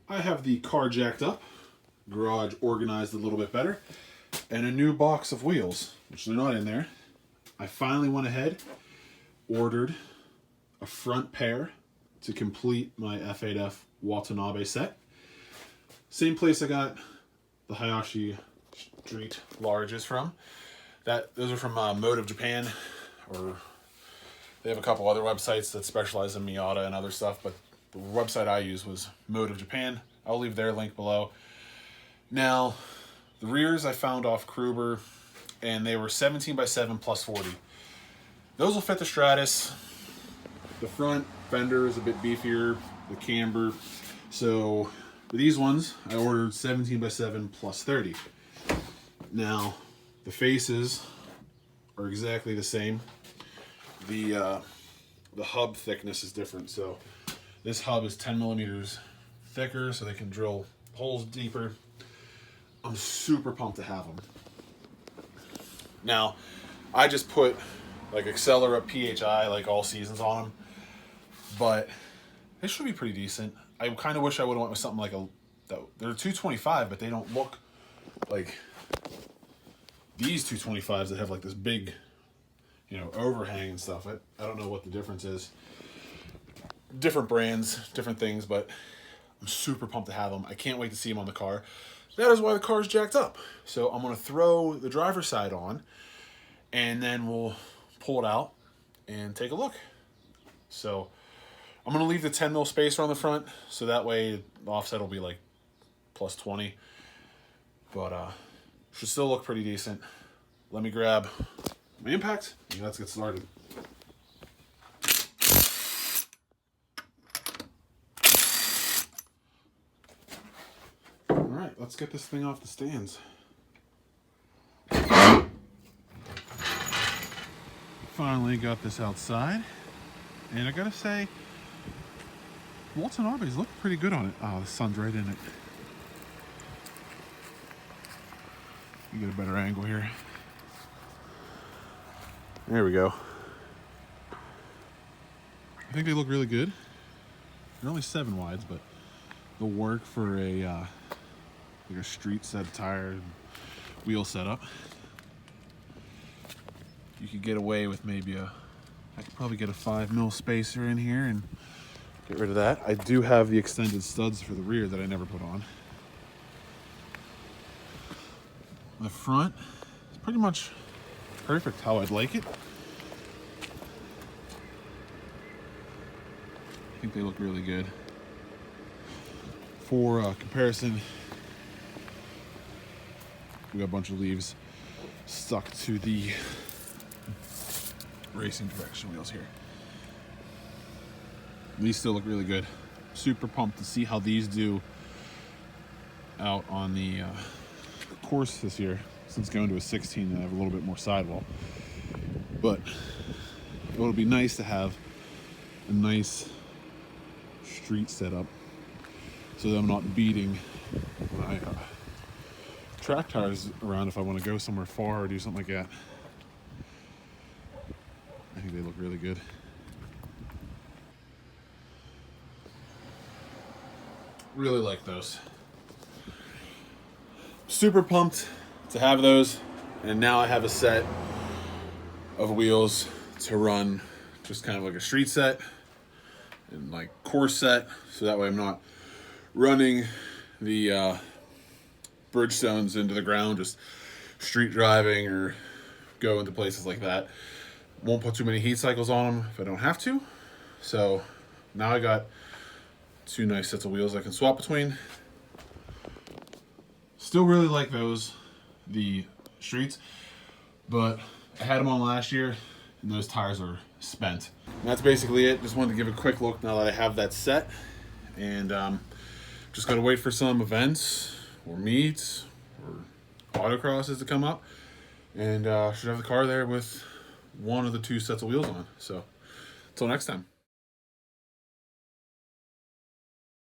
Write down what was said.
I have the car jacked up, garage organized a little bit better, and a new box of wheels, which they're not in there. I finally went ahead, ordered a front pair to complete my F8F Watanabe set. Same place I got the Hayashi Street larges from. Those are from Mode of Japan, or they have a couple other websites that specialize in Miata and other stuff, but the website I used was Mode of Japan. I'll leave their link below. Now, the rears I found off Kruber, and they were 17x7 plus 40. Those will fit the Stratus. The front fender is a bit beefier, the camber. So for these ones, I ordered 17x7 plus 30. Now, the faces are exactly the same. The hub thickness is different. So this hub is 10 millimeters thicker, so they can drill holes deeper. I'm super pumped to have them. Now, I just put like Accelera PHI like all seasons on them, but they should be pretty decent. I kind of wish I would have went with something like they're 225, but they don't look like these 225s that have like this big, overhang and stuff. I don't know what the difference is. Different brands, different things, but I'm super pumped to have them. I can't wait to see them on the car. That is why the car's jacked up. So I'm going to throw the driver's side on, and then we'll pull it out and take a look. So I'm going to leave the 10 mil spacer on the front, so that way the offset will be like plus 20. But should still look pretty decent. Let me grab my impact and let's get started. Alright, let's get this thing off the stands. Finally got this outside, and I gotta say, Watanabes look pretty good on it. Oh, the sun's right in it. You get a better angle here. There we go. I think they look really good. They're only 7 wides, but they'll work for a like a street set of tire and wheel setup. You could get away with maybe I could probably get a 5 mil spacer in here and get rid of that. I do have the extended studs for the rear that I never put on. The front is pretty much perfect how I'd like it. I think they look really good. For comparison, we got a bunch of leaves stuck to the racing direction wheels here. These still look really good. Super pumped to see how these do out on the course this year, since going to a 16 and I have a little bit more sidewall. But it'll be nice to have a nice street setup so that I'm not beating my track tires around if I want to go somewhere far or do something like that. I think they look really good. Really like those. Super pumped to have those, and now I have a set of wheels to run just kind of like a street set and like course set, so that way I'm not running the Bridgestones into the ground, just street driving or go into places like that. Won't put too many heat cycles on them if I don't have to. So now I got 2 nice sets of wheels I can swap between. Still really like those, the streets, but I had them on last year and those tires are spent. And that's basically it. Just wanted to give a quick look now that I have that set, and just gotta wait for some events or meets or autocrosses to come up, and should have the car there with one of the 2 sets of wheels on. So until next time.